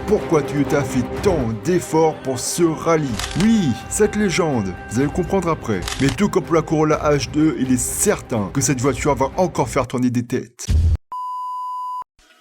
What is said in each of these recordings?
pourquoi Toyota fait tant d'efforts pour ce rallye. Oui, cette légende, vous allez le comprendre après. Mais tout comme pour la Corolla H2, il est certain que cette voiture va encore faire tourner des têtes.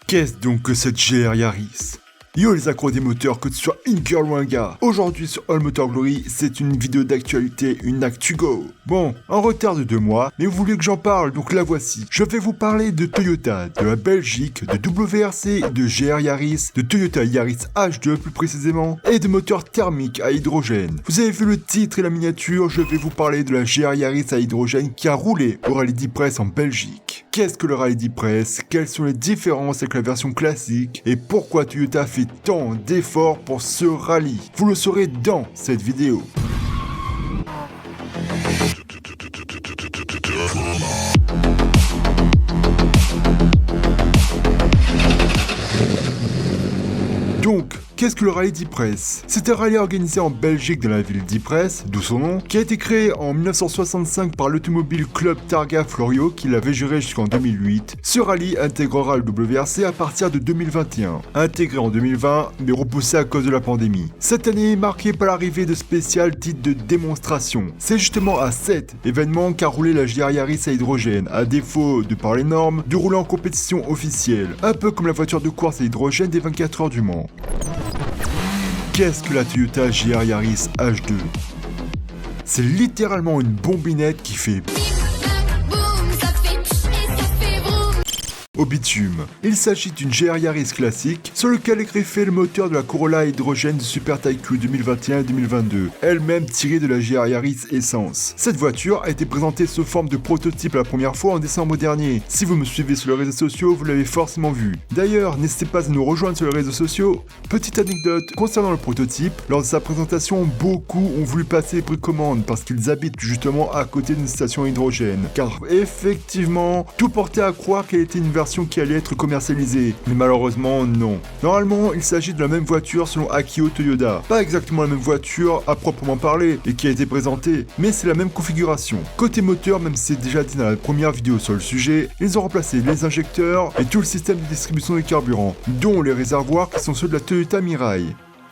Qu'est-ce donc que cette GR Yaris ? Yo les accros des moteurs, que tu sois une girl ou un gars. Aujourd'hui sur All Motor Glory, c'est une vidéo d'actualité, une actu go. Bon, en retard de 2 mois, mais vous voulez que j'en parle, donc la voici. Je vais vous parler de Toyota, de la Belgique, de WRC, de GR Yaris, de Toyota Yaris H2 plus précisément, et de moteurs thermiques à hydrogène. Vous avez vu le titre et la miniature, je vais vous parler de la GR Yaris à hydrogène qui a roulé au Rallye d'Ypres en Belgique. Qu'est-ce que le Rallye d'Ypres? Quelles sont les différences avec la version classique? Et pourquoi Toyota fait tant d'efforts pour ce rallye? Vous le saurez dans cette vidéo. Donc, qu'est-ce que le rallye d'Ypres? C'est un rallye organisé en Belgique dans la ville d'Ypres, d'où son nom, qui a été créé en 1965 par l'Automobile Club Targa Florio qui l'avait géré jusqu'en 2008. Ce rallye intégrera le WRC à partir de 2021. Intégré en 2020, mais repoussé à cause de la pandémie. Cette année est marquée par l'arrivée de spéciales dites de démonstration. C'est justement à cet événement qu'a roulé la GR Yaris à hydrogène, à défaut, de par les normes, de rouler en compétition officielle. Un peu comme la voiture de course à hydrogène des 24 heures du Mans. Qu'est-ce que la Toyota GR Yaris H2? C'est littéralement une bombinette qui fait au bitume. Il s'agit d'une GR Yaris classique sur lequel est greffé le moteur de la Corolla à hydrogène du Super Tycoon 2021 et 2022, elle-même tirée de la GR Yaris Essence. Cette voiture a été présentée sous forme de prototype la première fois en décembre dernier. Si vous me suivez sur les réseaux sociaux, vous l'avez forcément vu. D'ailleurs, n'hésitez pas à nous rejoindre sur les réseaux sociaux. Petite anecdote, concernant le prototype, lors de sa présentation, beaucoup ont voulu passer précommande parce qu'ils habitent justement à côté d'une station hydrogène. Car effectivement, tout portait à croire qu'elle était une version qui allait être commercialisée, mais malheureusement non. Normalement, il s'agit de la même voiture selon Akio Toyoda. Pas exactement la même voiture à proprement parler et qui a été présentée, mais c'est la même configuration. Côté moteur, même si c'est déjà dit dans la première vidéo sur le sujet, ils ont remplacé les injecteurs et tout le système de distribution des carburants, dont les réservoirs qui sont ceux de la Toyota Mirai.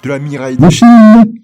De la Mirai de Chine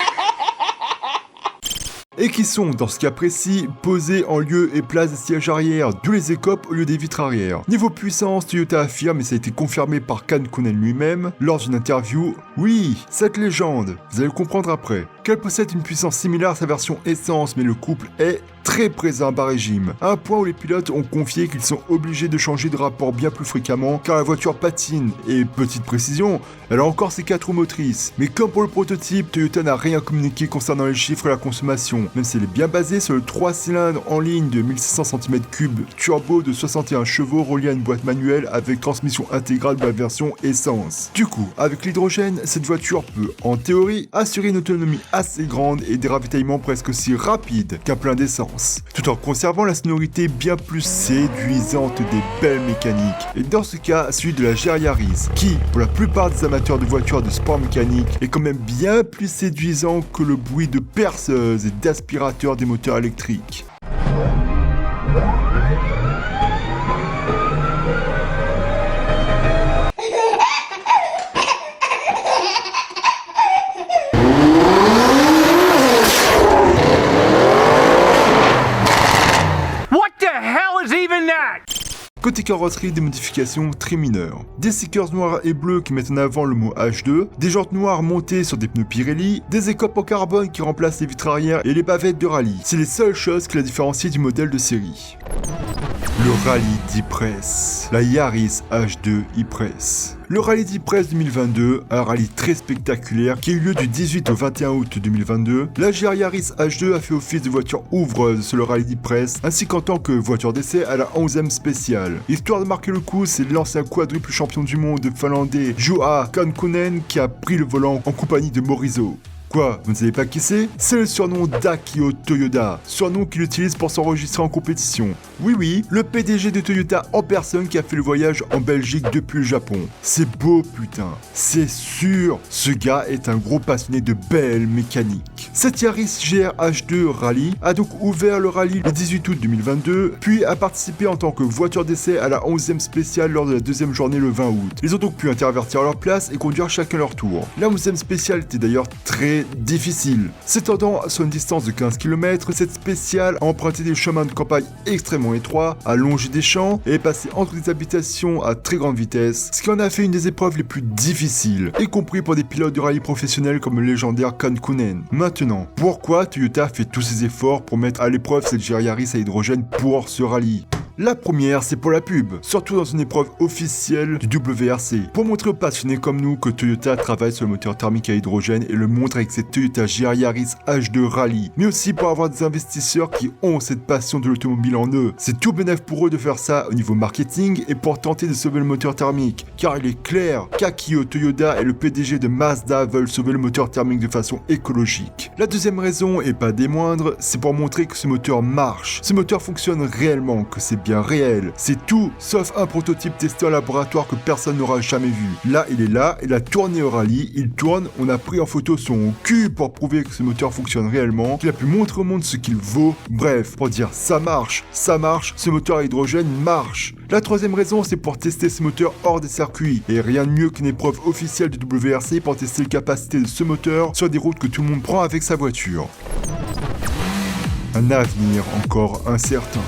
et qui sont, dans ce cas précis, posés en lieu et place des sièges arrière, d'où les écopes au lieu des vitres arrière. Niveau puissance, Toyota affirme, et ça a été confirmé par Kankonen lui-même, lors d'une interview, oui, cette légende, vous allez le comprendre après, qu'elle possède une puissance similaire à sa version essence, mais le couple est très présent à bas régime, à un point où les pilotes ont confié qu'ils sont obligés de changer de rapport bien plus fréquemment car la voiture patine, et petite précision, elle a encore ses 4 roues motrices. Mais comme pour le prototype, Toyota n'a rien communiqué concernant les chiffres et la consommation, même si elle est bien basée sur le 3 cylindres en ligne de 1600 cm3 turbo de 61 chevaux relié à une boîte manuelle avec transmission intégrale de la version essence. Du coup, avec l'hydrogène, cette voiture peut, en théorie, assurer une autonomie assez grande et des ravitaillements presque aussi rapides qu'un plein d'essence, tout en conservant la sonorité bien plus séduisante des belles mécaniques, et dans ce cas celui de la GR Yaris, qui, pour la plupart des amateurs de voitures de sport mécanique, est quand même bien plus séduisant que le bruit de perceuses et d'aspirateurs des moteurs électriques. Côté carrosserie, des modifications très mineures. Des stickers noirs et bleus qui mettent en avant le mot H2, des jantes noires montées sur des pneus Pirelli, des écopes en carbone qui remplacent les vitres arrière et les bavettes de rallye. C'est les seules choses qui la différencient du modèle de série. Le rallye d'Ypres, la Yaris H2 Ypres. Le rallye d'Ypres 2022, un rallye très spectaculaire qui a eu lieu du 18 au 21 août 2022. La GR Yaris H2 a fait office de voiture ouvreuse sur le rallye d'Ypres, ainsi qu'en tant que voiture d'essai à la 11e spéciale. Histoire de marquer le coup, c'est l'ancien quadruple champion du monde finlandais Juha Kankonen qui a pris le volant en compagnie de Morizo. Quoi, vous ne savez pas qui c'est? C'est le surnom d'Akio Toyoda, surnom qu'il utilise pour s'enregistrer en compétition. Oui, le PDG de Toyota en personne qui a fait le voyage en Belgique depuis le Japon. C'est beau putain, c'est sûr, ce gars est un gros passionné de belles mécaniques. Cette Yaris GR H2 Rally a donc ouvert le rallye le 18 août 2022, puis a participé en tant que voiture d'essai à la 11e spéciale lors de la deuxième journée le 20 août. Ils ont donc pu intervertir leur place et conduire chacun leur tour. La 11e spéciale était d'ailleurs très difficile. S'étendant sur une distance de 15 km, cette spéciale a emprunté des chemins de campagne extrêmement étroits, a longé des champs et est passé entre des habitations à très grande vitesse, ce qui en a fait une des épreuves les plus difficiles, y compris pour des pilotes de rallye professionnels comme le légendaire Kankkunen. Maintenant, pourquoi Toyota fait tous ces efforts pour mettre à l'épreuve cette GR Yaris à hydrogène pour ce rallye? La première, c'est pour la pub, surtout dans une épreuve officielle du WRC, pour montrer aux passionnés comme nous que Toyota travaille sur le moteur thermique à hydrogène et le montre avec cette Toyota GR Yaris H2 Rally, mais aussi pour avoir des investisseurs qui ont cette passion de l'automobile en eux. C'est tout bénef pour eux de faire ça au niveau marketing et pour tenter de sauver le moteur thermique, car il est clair qu'Akio Toyoda et le PDG de Mazda veulent sauver le moteur thermique de façon écologique. La deuxième raison, et pas des moindres, c'est pour montrer que ce moteur marche, ce moteur fonctionne réellement, que c'est bien réel. C'est tout, sauf un prototype testé en laboratoire que personne n'aura jamais vu. Là, il est là, il a tourné au rallye, il tourne, on a pris en photo son cul pour prouver que ce moteur fonctionne réellement, qu'il a pu montrer au monde ce qu'il vaut. Bref, pour dire ça marche, ce moteur à hydrogène marche. La troisième raison, c'est pour tester ce moteur hors des circuits. Et rien de mieux qu'une épreuve officielle du WRC pour tester les capacités de ce moteur sur des routes que tout le monde prend avec sa voiture. Un avenir encore incertain,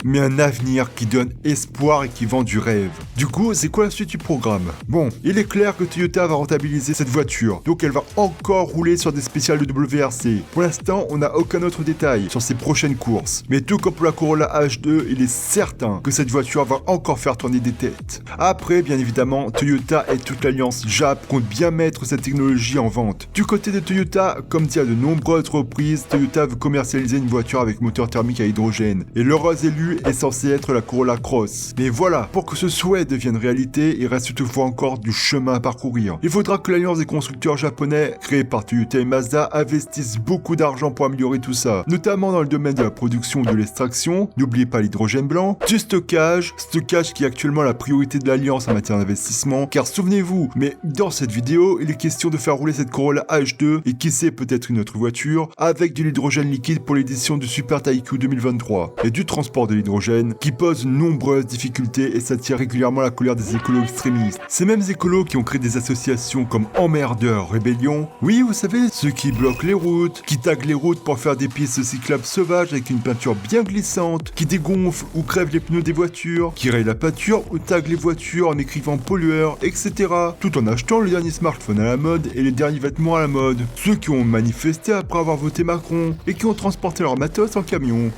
mais un avenir qui donne espoir et qui vend du rêve. Du coup, c'est quoi la suite du programme? Bon, il est clair que Toyota va rentabiliser cette voiture, donc elle va encore rouler sur des spéciales de WRC. Pour l'instant, on n'a aucun autre détail sur ses prochaines courses. Mais tout comme pour la Corolla H2, il est certain que cette voiture va encore faire tourner des têtes. Après, bien évidemment, Toyota et toute l'alliance JAP comptent bien mettre cette technologie en vente. Du côté de Toyota, comme dit à de nombreuses reprises, Toyota veut commercialiser une voiture avec moteur thermique à hydrogène. Et l'heureuse élue est censé être la Corolla Cross. Mais voilà, pour que ce souhait devienne réalité, il reste toutefois encore du chemin à parcourir. Il faudra que l'alliance des constructeurs japonais, créée par Toyota et Mazda, investisse beaucoup d'argent pour améliorer tout ça, notamment dans le domaine de la production et de l'extraction, n'oubliez pas l'hydrogène blanc, du stockage qui est actuellement la priorité de l'alliance en matière d'investissement, car souvenez-vous, mais dans cette vidéo, il est question de faire rouler cette Corolla H2, et qui sait peut-être une autre voiture, avec de l'hydrogène liquide pour l'édition du Super Taikyu 2023, et du transport de l'hydrogène, qui pose nombreuses difficultés et s'attire régulièrement la colère des écolos extrémistes. Ces mêmes écolos qui ont créé des associations comme Emmerdeurs Rébellion, oui vous savez, ceux qui bloquent les routes, qui taguent les routes pour faire des pistes cyclables sauvages avec une peinture bien glissante, qui dégonflent ou crèvent les pneus des voitures, qui rayent la peinture ou taguent les voitures en écrivant pollueur, etc. Tout en achetant le dernier smartphone à la mode et les derniers vêtements à la mode. Ceux qui ont manifesté après avoir voté Macron et qui ont transporté leur matos en camion.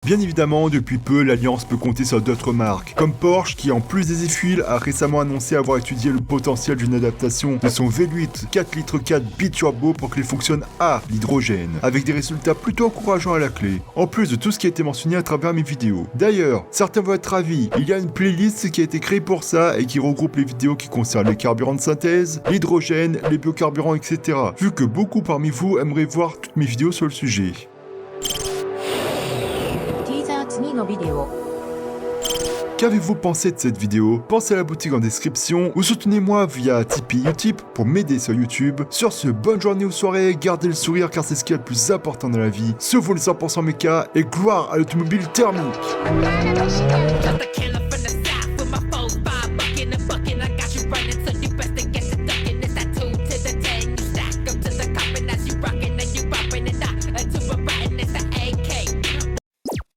Bien évidemment, depuis peu, l'Alliance peut compter sur d'autres marques, comme Porsche qui, en plus des e-fuels, a récemment annoncé avoir étudié le potentiel d'une adaptation de son V8 4 litres 4 biturbo pour qu'il fonctionne à l'hydrogène, avec des résultats plutôt encourageants à la clé, en plus de tout ce qui a été mentionné à travers mes vidéos. D'ailleurs, certains vont être ravis, il y a une playlist qui a été créée pour ça et qui regroupe les vidéos qui concernent les carburants de synthèse, l'hydrogène, les biocarburants, etc. Vu que beaucoup parmi vous aimeraient voir toutes mes vidéos sur le sujet. Qu'avez-vous pensé de cette vidéo? Pensez à la boutique en description ou soutenez-moi via Tipeee Utip pour m'aider sur YouTube. Sur ce, bonne journée ou soirée, gardez le sourire car c'est ce qui est le plus important dans la vie. Sauvons les 100% méca et gloire à l'automobile thermique.